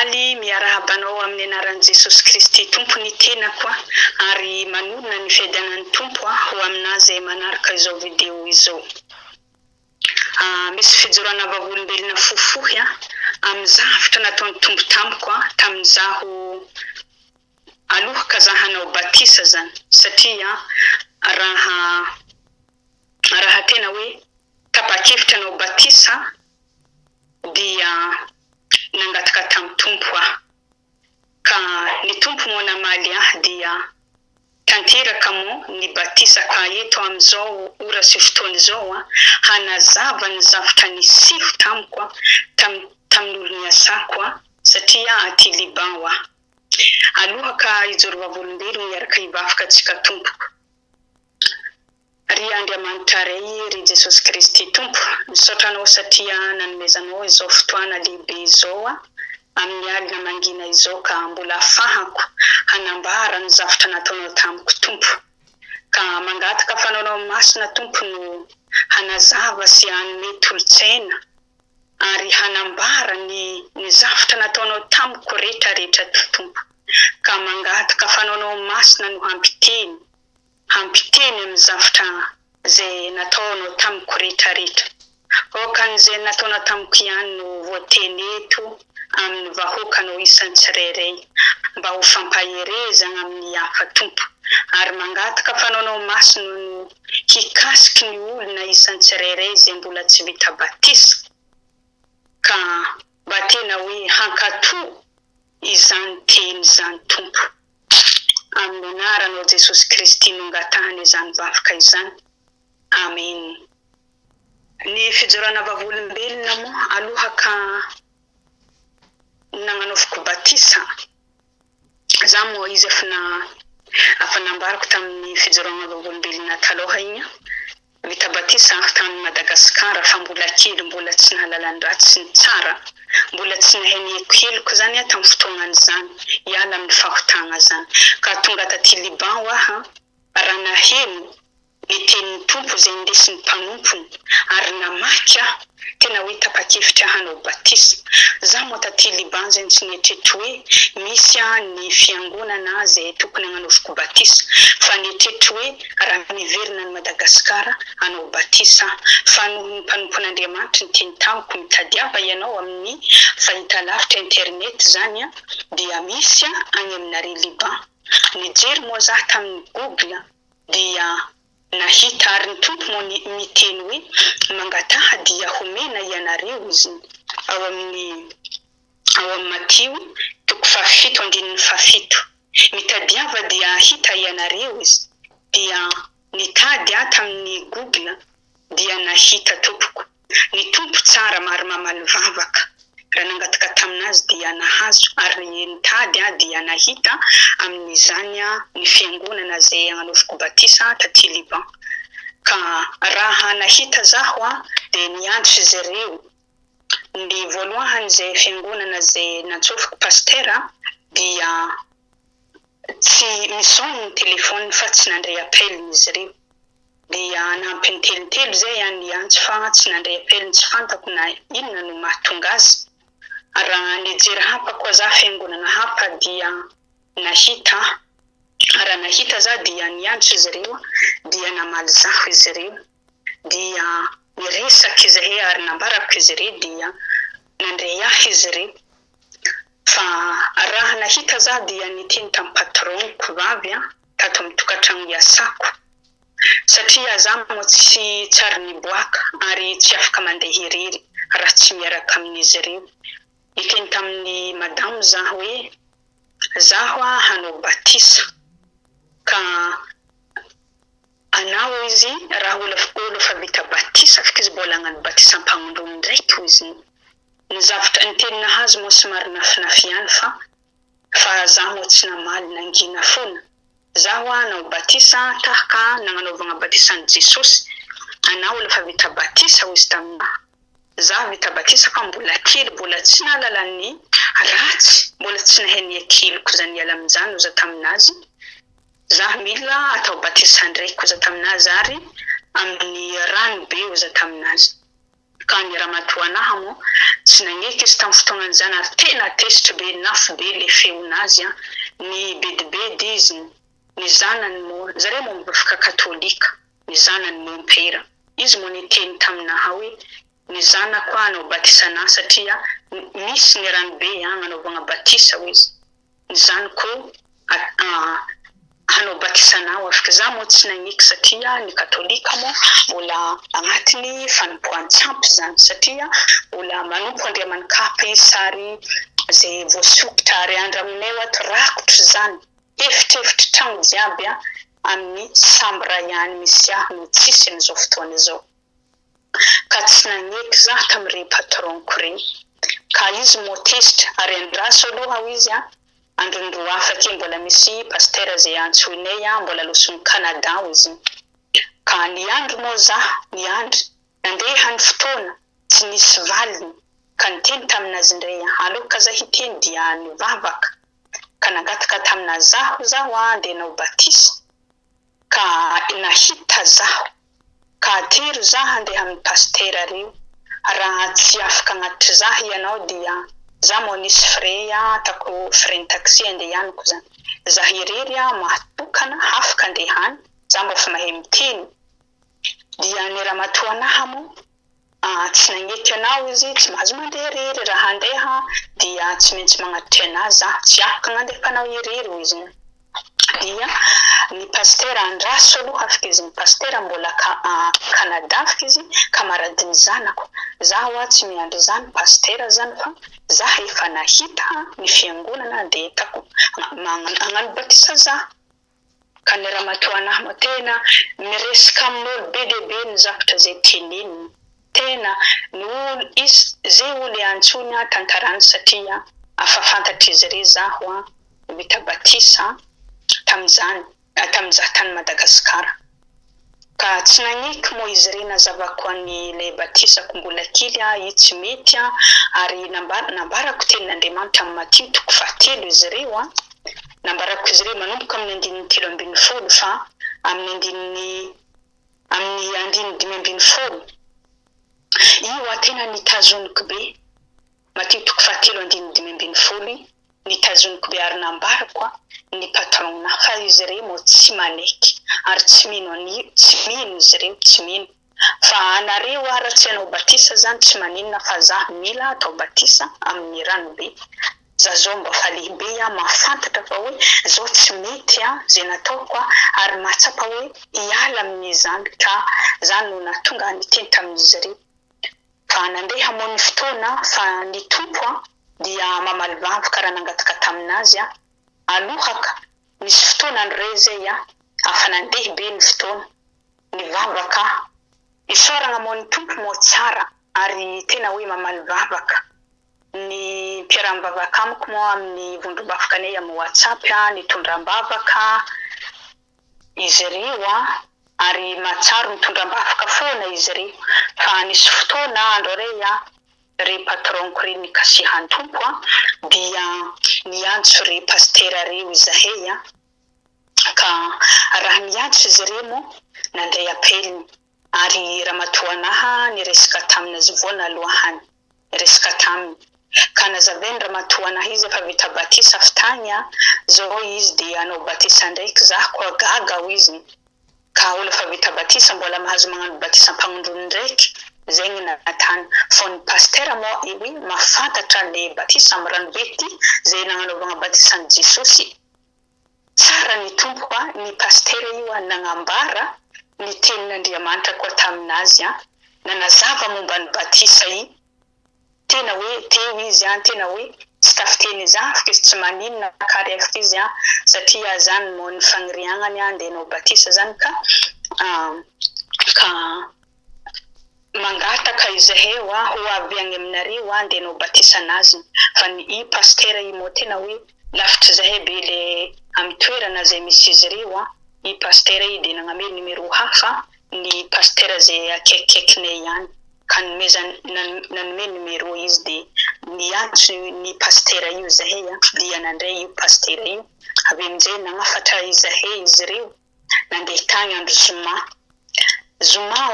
faly miarahabanao amin'ny anaran'i Jesosy Kristy tompony tena koa ary manonona ny fiadanan'ny tompo ho aminazy manaraka izao video izao. Misy fijorana vavolombelona fofohy amin'ny zavatra nataon'ny tompo tamiko tamin'izaho alohaka zahanao batisa zany satria raha tena hoe tapa-kevitra anao batisa dia nangataka tamin'ny tompo ka ny tompo moa namaly dia tanteraka mo ny batisa ka eto amizao ora sy fotoana izao hanazava ny zavatra nisiho tamiko tamin'olo niasako satria aty Liban alohaka ijoro vavolombelona miaraka hivavaka antsika tompoko. Ry Andriamanitra ray, ry Jesosy Kristy tompo, misotranao satria nanomezanao izao fotoana lehibe izao amin'ny alina mangina izao ka mbola afahako hanambara ny zavatra nataonao tamiko tompo. Ka mangataka fanaonao masina tompo no hanazava sy hanome tolotsaina ary hanambara ny zavatra nataonao tamiko rehetrarehetra tompo. Ka mangataka fanaonao masina no hampiteny amin'ny zavatra zay nataonao tamiko rehetrarehetra. Okan'izay nataonao tamiko ihany no voateny eto amin'ny vahoakanao isan'ny tsirairay mba ho fampaherezana amin'ny hafa tompo. Ary mangataka fanaonao masina no hikasiky ny olona isan'ny tsirairay zay mbola tsy vita batisa ka mba tena hoe hankatoa izany teny izany tompo. Amin'ny anaranao Jesosy Kristy no ngatahany izany vavaka izany. Amen. Ny fijorana vavolombelona moa alohaka nagnanovako batisa za moa izy afa nambarako tamin'ny fijorana vavolombelona taloha igny vita batisa tamin'ny Madagasikara fa mbola kely mbola tsy nahalalany ratsy ny tsara mbola tsy nahainiako heloko zany tamin'ny fotoanan'izany hiala amin'ny fahotana zany ka tonga taty Liban raha naheno ny tenin'ny tompo zay ndesin'ny mpanompony ary namaky tena hoe tapa-kevitra hanao batisa. Za moa taty Liban zay tsy netreto hoe misy ny fiangonana zay tokony hananovako batisa fa netreto hoe raha miverina ny Madagasikara hanao batisa fa noho ny mpanompon'Andriamanitra ny teny tamiko mitadiava ianao amin'ny fahitalavitra internet zany dia misy any aminare Liban. Nijery moa za tamin'ny Google dia nahita ary ny tompo moa miteny hoe mangataha dia homena ianareo izy ao amin'ny Matio 7:7 mitadiava dia hita ianareo izy dia nitady tamin'ny Google dia nahita tompoko. Ny tompo tsara maro mamaly vavaka raha nangataka taminazy dia nahazo ary nitady dia nahita amin'izany ny fiangonana zay hananovako batisa taty Liban. Ka raha nahita zaho dia niandry izy ireo ny voalohany zay fiangonana zay nantsofiko pastera dia tsy misony ny telefony fa tsy nandray appel izy ireo dia nampiny telotelo zay niantsy fa tsy nandray appel tsy fantako na inona no mahatonga azy. Raha nijery hapa koa za fiangonana hapa dia nahita raha nahita za dia niandry izy ireo dia namaly zaho izy ireo dia niresaka izy ireo ary nambarako izy ireo dia nandray izy ireo fa raha nahita za dia niteny tamin'ny patronko vavy tato amin'ny tokantrano iasako satria za moa tsy tsara niboaka ary tsy afaka mandeha irery raha tsy miaraka amin'izy ireo. Nikeny tamin'ny madamo za hoe zaho hanao batisa ka anao izy raha olo fa vita batisa afaka izy mbola hagnano batisa ampagnondromy ndraiky izy ny zavatra ny teny nahazo moa somary nafinafy ihany fa za moa tsy namaly nangina foana. Zaho hanao batisa tahaka nagnanovagna batisa ny Jesosy anao olo fa vita batisa ho izy taminah. Za vita batisa fa mbola kely mbola tsy nahalalany ratsy mbola tsy nahainy keloko zany hiala amin'izany oza taminazy. Za mila atao batisa ndraiky oza taminazy ary amin'ny rano be oza taminazy. ka ny ramatoanahy mo tsy nagneky izy tamin'ny fotoana zany ary tena tezitra be nafo be le feonazy ny bedibedy izy ny zanany mo zareo mo bafaka katolika ny zanany mo mpera izy mo ny teny taminaha hoe ny zanako anao batisana satria misy ny ranobe anaovana batisa izy ny zanako hanao batisana afaka za mo tsy nagneky satria ny katolika mo mbola agnatiny fanompoan-tsampy zany satria mbola manompo andriamanikapa sary zay voasokitra ary andra aminay ato rakotro zany efitrefitra trano jiaby amin'ny sambra ihany misy no tsisy n'izao fotoana izao ka tsy nagneky za tamin'ireny patronko reny ka izy mo tezitra ary andraso aloha izy androndro afaka mbola misy pasteur zay antsoinay mbola losony Canada izy ka ny andro mo za ny andro nandeha ny fotoana tsy nisy valiny ka niteny taminazy indray aloka za hiteny dia nivavaka ka nangataka tamina zaho andeha nao batisa ka nahita zaho ka tery zaho andeha amin'ny pasteur reo raha tsy afaka agnatitra zaho ianao dia za mo nisy frais atako frais taxi andehanako zany za irery mahatokana afaka andehany za mo fa mahay miteny dia ny ramatoanahy mo tsy nagneky anao izy tsy mahazo mandeha irery raha andeha dia tsy maintsy magnatitra anazy tsy afaka mandeha anao irery izy dia ny pasteur andraso aloha afaka izy ny pasteur mbola Canada afaka izy kamaradiny zanako zaho tsy miandry zany pasteur zany fa za efa nahita ny fiangonana dia tako magnano batisa za ka ny ramatoanahy mo tena miresaka amin'olo be dia be ny zavatra zay teneniny tena ny olo izy zay olo antsony tantarany satria afa fantatra izy re zaho vita batisa tamizany tamizah tany Madagasikara ka tsy nagneky mo izy re nazavako any le batisako mbola kely io tsy mety ary nambarako tenin'Andriamanitra amin'ny Matthieu 7 izy reo nambarako izy re manomboka amin'ny 3:10 fa amin'ny 5:10 io tena nitazoniko be Matthieu 7:5 nitazoniko be ary nambarako ny patrona fa izy re mo tsy maneky ary tsy mino izy re tsy mino fa anareo ara tsy anao batisa zany tsy maninona fa za mila atao batisa amin'ny ranobe za zao mba fa lehibe mahafantatra fa hoe zao tsy mety zay nataoko ary mahatsapa hoe hiala amin'izany ka zany no natonga niteny tamin'izy re fa nandeha mo ny fotoana fa ny tompo dia mamaly vavy karaha nangataka taminazy alohaka misy fotoana andre zay afa nandeha be ny fotoana ny vavaka isoragna mo ny tompo mo tsara ary tena hoe mamaly vavaka ny mpiarambavaka amiko mo amin'ny vondrom-bavaka anay amin'ny WhatsApp ny tondram-bavaka izy reo ary matsaro mitondram-bavaka foana izy reo fa nisy fotoana andro re patronko re ny kasihan tompo dia niantso re pasteur reo izahay ka raha niantso izy re mo nandray apeliny ary ramatoanahy niresaka taminazy voana alohany resaka taminy ka nazavainy ramatoanahy izy fa vita batisa fitany zao izy dia anao batisa ndraiky za koa gaga izy ka olo fa vita batisa mbola mahazo magnano batisa mpagnondrony ndraiky zay ny natany fa ny pasteur mo iwi mafantatra le batisa amin'ny ranobe ty zay nagnanaovana batisa ny Jesosy tsara ny tompo ny pasteur io nagnambara ny tenin'Andriamanitra koa taminazy nanazava momba ny batisa tena hoe teo izy tena hoe tsy tafiteny za afaka izy tsy maninona kary afaka izy satria zany mo ny fagniriagnany andeha nao batisa zany ka mangataka izahay ho avy agny aminareo andeha nao batisa anazy fa ny pasteur mo tena hoe lavitra zahay be le amin'ny toerana zay misy izy reo ny pasteur dia nagname numéro hafa ny pasteur zay akaikinay ihany ka nanome numéro izy dia niantso ny pasteur io zahay dia nandray io pasteur io avy amin'izay nagnafatra izahay izy reo nandeha tany andro zoma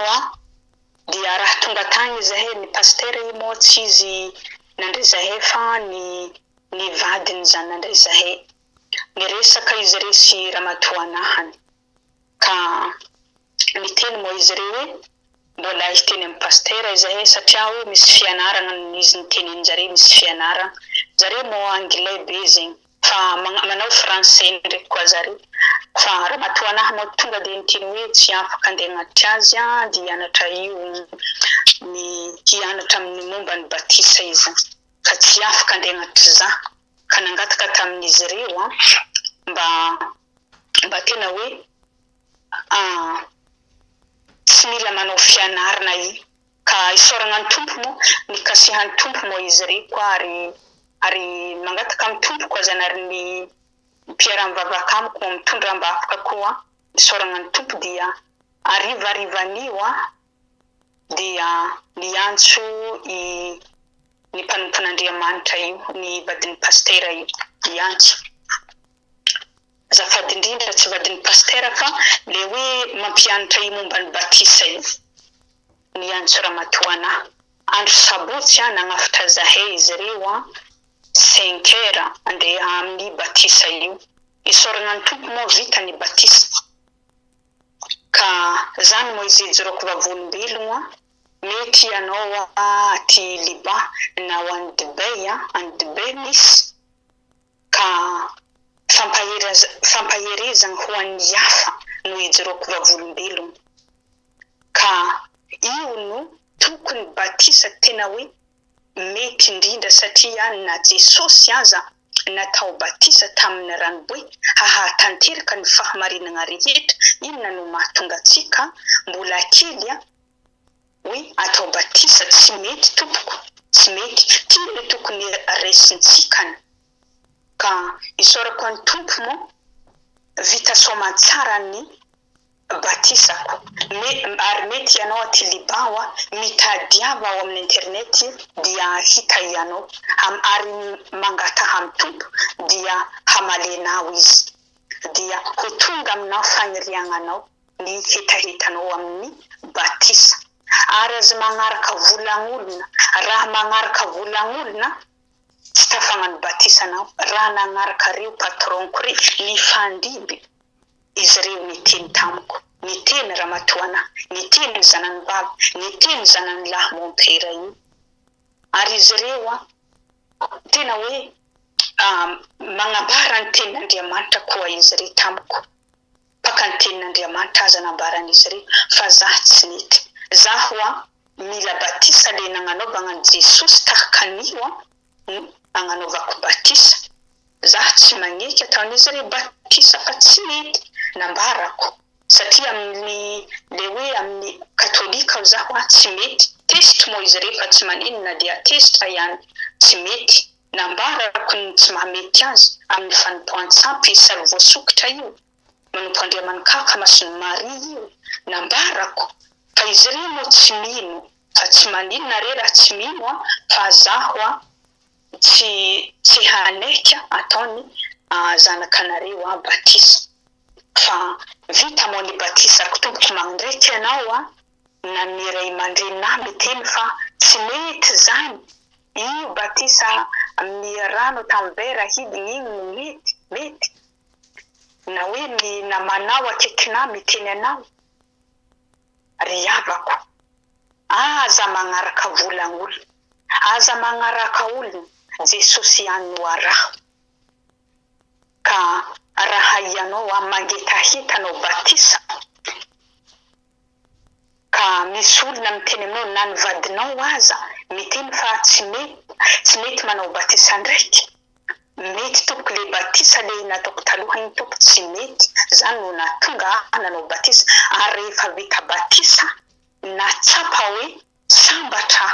dia raha tonga tagny zahay ny pasteur imo tsy izy nandray zahay fa ny vadiny zany nandray zahay niresaka izy resy ramatoanahany ka miteny mo izy reo hoe mbola hiteny amin'ny pasteur zahay satria hoe misy fianarana izy niteninjare misy fianarana zare mo anglais be zegny fa manao français ndraiky koa zare fa ramatoanahy mo tonga dia niteny hoe tsy afaka andeha agnaty azy dia hianatra io ny hianatra amin'ny momba ny batisa izy fa tsy afaka andeha agnaty za ka nangataka tamin'izy reo mba tena hoe tsy mila manao fianarana io ka isoragna ny tompo mo nikasihan'ny tompo mo izy reo koa ary mangataka amin'ny tompo koa zany ary ny mpiara-ny vavaka amiko mitondra ambafika koa isoragna ny tompo dia arivan'io dia niantso ny mpanompon'Andriamanitra io ny vadin'ny pasteur io niantso azafady indrindra tsy vadin'ny pasteur fa le hoe mampianatra io momba ny batisa io niantso ramatoanahy andro sabotsy nagnafatra zahay izy reo 5 heures andeha amin'ny batisa io isoragna ny tompo mo vita ny batisa ka zany mo izy jiroko vavolombelogno mety ianao aty Liban na ho any Dubai misy ka fampaherezana ho an'ny hafa no ijiroko vavolombelogno ka io no tokony batisa tena hoe mety indrindra satria na Jesosy aza natao batisa tamin'ny ranoboe hahatanteraka ny fahamarinana rehetra inona no mahatonga antsika mbola kely hoe atao batisa tsy mety tompoko tsy mety tily tokony resintsika ka isorako ny tompo mo vita soamantsara ny batisako ary mety ianao aty Liban mitadiava ao amin'ny internet dia hita ianao ary mangataha amin'ny tompo dia hamalenao izy dia ho tonga aminao faniriagnanao ny hitahitanao amin'ny batisa ary aza magnaraka volagn'olona raha magnaraka volagn'olona tsy tafagnany batisanao raha nagnaraka reo patronko re ny fandiby izy reo niteny tamiko niteny ramatoanahy niteny zanany vavy niteny zanany lahy mompera io ary izy reo tena hoe magnambara ny tenin'Andriamanitra koa izy reo tamiko paka ny tenin'Andriamanitra aza nambaran'izy reo fa zaho tsy nety zaho mila batisa le nagnanaovana ny Jesosy tahaka an'io nagnanaovako batisa zaho tsy magneky ataon'izy reo batisa fa tsy mety nambarako satria amin'ny le hoe amin'ny katolika zaho tsy mety test mo izy reo fa tsy maninona dia test ihany tsy mety nambarako ny tsy mahamety azy amin'ny fanompoan-tsampy sary voasokitra io manompo Andriamanikaka Masony Maria io nambarako fa izy reo mo tsy mino fa tsy maninona re raha tsy mino fa zaho tsy hanaiky ataony zanakanareo batisa fa vita mo ny batisako tompoko mandraiky ianao na miray mandrenina miteny fa tsy mety zany io batisa amin'ny rano tamin'ny vera hidiny iny no mety na hoe ny namanao akaikina miteny anao ry havako aza magnaraka volagn'olona aza magnaraka olona Jesosy ihany no araho ka raha ianao mangetahitanao batisa ka misy olona miteny aminao na ny vadinao aza miteny fa tsy mety manao batisa ndraiky mety tompoko le batisa le nataoko taloha iny tompoko tsy mety zany no natonga nanao batisa ary rehefa vita batisa natsapa hoe sambatra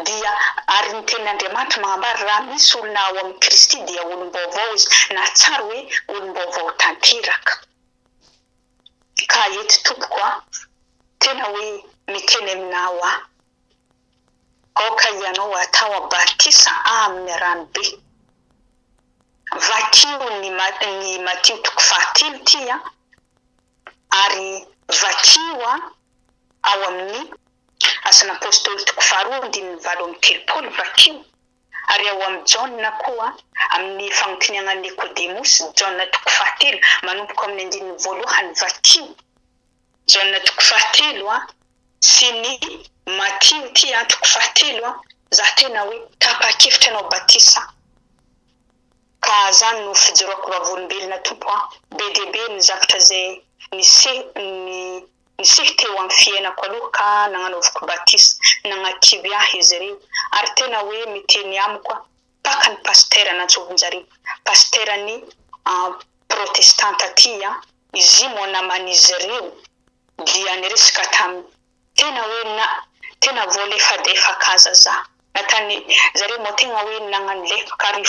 dia ary ny tenin'Andriamanitra magnambara raha misy olona ao amin'ny Kristy dia olom-baovao izy na tsara hoe olom-baovao tanteraka ka eto tompoko tena hoe miteny aminao aoka ianao atao batisa amin'ny ranobe vakio ny Matio 7 ary vakio ao amin'ny asana apôstôly toko faharoa andininy valo amby telopolo vakio ary ao amin'ny Jaona koa amin'ny fagnontaniana Nikodemosy Jaona toko fahatelo manomboka amin'ny andininy voalohany vakio Jaona toko fahatelo sy ny Matio tia toko fahatelo za tena hoe tapa-kevitra anao batisa ka zany no fijoroako vavolombelona tompo be dia be ny zavatra zay nisehy teo amin'ny fiainako aloha ka nagnanaovako batisa nagnakivy ahy izy ireo ary tena hoe miteny amiko paka ny pasteur nantsovin-jareo pasteurany protestanta aty izy mo naman'izy ireo dia niresaka tamin'ny tena hoe tena voalefa kaza za natany zareo mo tegna hoe nagnanilefaka ary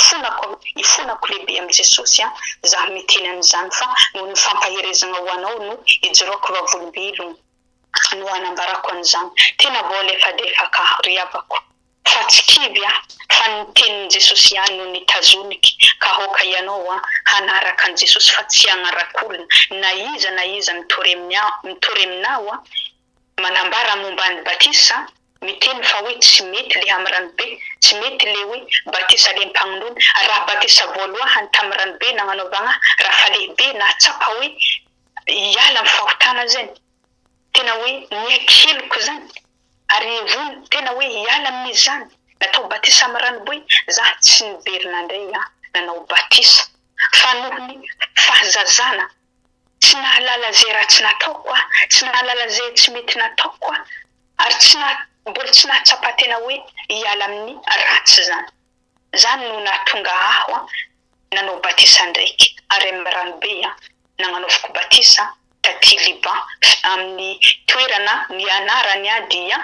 ifonako lehibe amin'ny Jesosy za miteny an'izany fa no nifampaherezana ho anao no ijoroako vavolombelona no anambarako an'izany tena voalefadefaka ry havako fa tsy kivy fa ny tenin'i Jesosy ihany no nitazoniky ka hoka ianao hanaraka an' Jesosy fa tsy hagnarak'olona na iza mitory aminao manambara momba ny batisa miteny fa hoe tsy mety le amin'ny ranobe tsy mety le hoe batisa le mpagnonona raha batisa voalohany tamin'ny ranobe nagnanaovagna raha fa lehibe na tsapa hoe hiala amin'ny fahotana zany tena hoe niekeloko zany ary vony tena hoe hiala amin'izany natao batisa amin'ny ranobe za tsy niverina ndray nanao batisa fa nohony fahazazana tsy nahalala zay raha tsy nataoko tsy nahalala zay tsy mety nataoko ary mbola tsy nahatsapa tena hoe hiala amin'ny ratsy zany no nahatonga aho nanao batisa ndraiky ary amin'ny ranobe nagnanaovako batisa taty Liban amin'ny toerana ny anarany dia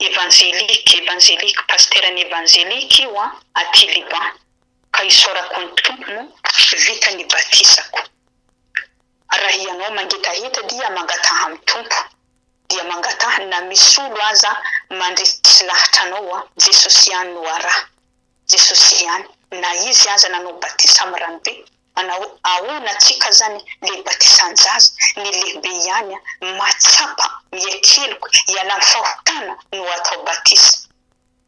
evangelike pasteurany evangelike io aty Liban ka isorako ny tompo vita ny batisako raha ianao mangitahita dia mangataha amin'ny tompo dia mangataha na misy olo aza mandresy lahatra anao Jesosy ihany no araha Jesosy ihany na izy aza nanao batisa amin'ny ranobe manao ahoana tsika zany le batisan-jaza ny lehibe ihany matsapa miekeloko hiala amin'ny fahotana no atao batisa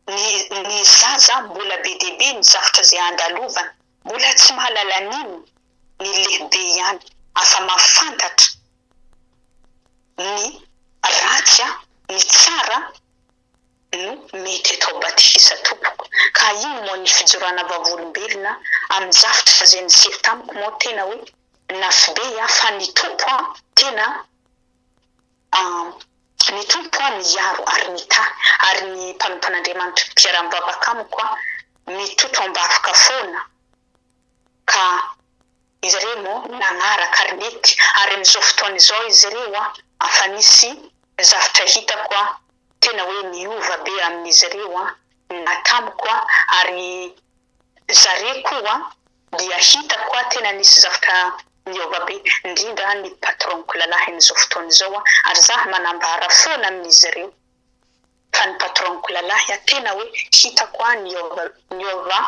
ny zaza mbola be dia be ny zavatra zay andalovana mbola tsy mahalala nino ny lehibe ihany afa mafantatra ny ratsy ny tsara no mety atao batisa tompoko ka iny mo ny fijoroana vavolombelona amin'ny zavatra zay nisehy tamiko mo tena hoe nafibe fa ny tompo tena ny tompo ny yaro ary ny mpanompan'Andriamanitra mpiara-mivavaka amiko mitoto ambavaka foana ka izy ireo mo nagnaraka ary mety ary amin'izao fotoana izao izy ireo afa nisy zavatra hitako tena hoe miova be amin'izy ireo natamiko ary zare koa dia hitako tena nisy zavatra miova be indrindra ny patronko lalahy amin'izao fotoana izao ary za manambara foana amin'izy ireo fa ny patronko lalahy tena hoe hitako miova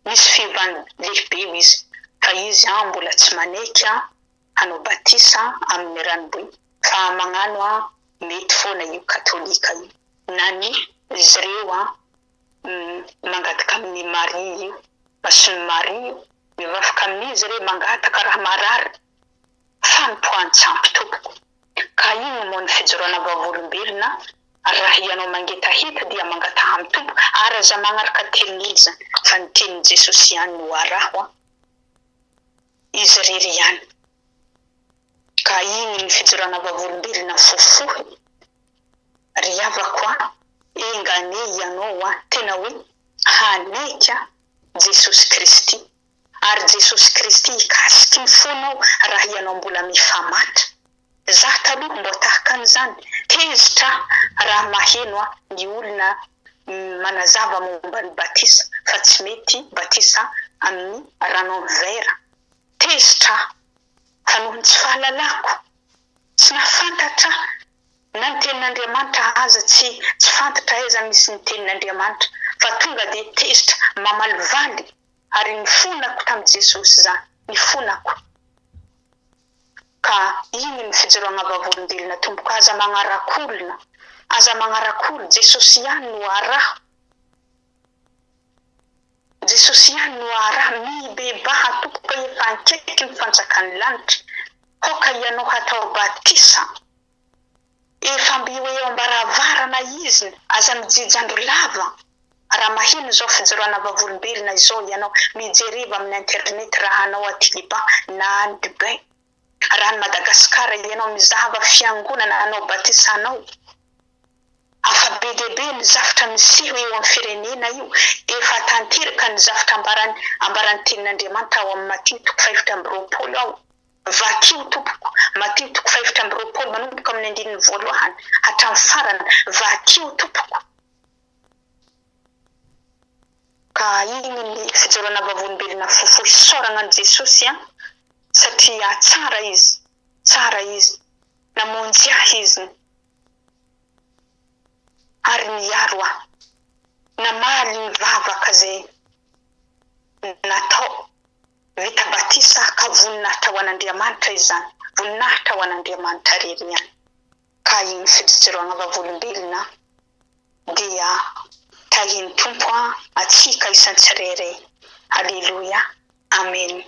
misy fivany lehibe izy fa izy mbola tsy maneky hanao batisa amin'ny ranobe fa magnano mety foana io katolika io na ny izy ireo mangataka amin'ny Maria io masony Maria mivavaka amin'izy ireo mangataka raha marary fa nipoantsampy tompoko ka iny mo ny fijoroana vavolombelona raha ianao mangetahita dia mangataha amin'ny tompo ary aza magnaraka tenin'olo zany fa ny tenin'i Jesosy ihany no araho izy rery ihany ka iny ny fijoroana vavolombelona fofohy ry havako engane ianao tena hoe haneka Jesosy Kristy ary Jesosy Kristy ikasiky ny fonao raha ianao mbola mifamatra za taloha mbo tahaka an'izany tezitra raha maheno ny olona manazava momba ny batisa fa tsy mety batisa amin'ny rano vera tezitra fa nohony tsy fahalalako tsy nafantatra na ny tenin'Andriamanitra aza tsy fantatra aiza misy ny tenin'Andriamanitra fa tonga dia tezitra mamalivaly ary ny fonako tamin'i Jesosy zany ny fonako ka igny ny fijoroagna vavolombelona tompo ka aza magnarakolona aza magnarakolo Jesosy ihany no araha Jesosy ihany no araha mibebaha tompo efa ankaiky ny fanjakany lanitra hoka ianao hatao batisa efa mbio eo ambaravarana izy aza mijijandro lava raha mahino zao fijoroana vavolombelona izao ianao mijereva amin'ny internet raha anao atilipa na Dubai raha Madagasikara ianao mizahava fiangonana anao batisanao afa be debe ny zavatra miseho eo amin'ny firenena io efa tanteraka ny zavatra ambarany tenin'Andriamanitra ao amin'ny Matio 5:20 ao vakio tompoko Matio 5:20 manomboka amin'ny 1 voalohany hatramin'ny farany vakio tompoko ka igny ny fijoroana vavolombelona fofo isoragna an Jesosy satria tsara izy namonjy izy ary miaro namaly ny vavaka zay natao vita batisa ka voninahitra ho an'Andriamanitra izany voninahitra ho an'Andriamanitra rery ihany ka igny fijoroagna vavolombelona dia tahiny tompo atsika isantsirairay. Haleluya, amen.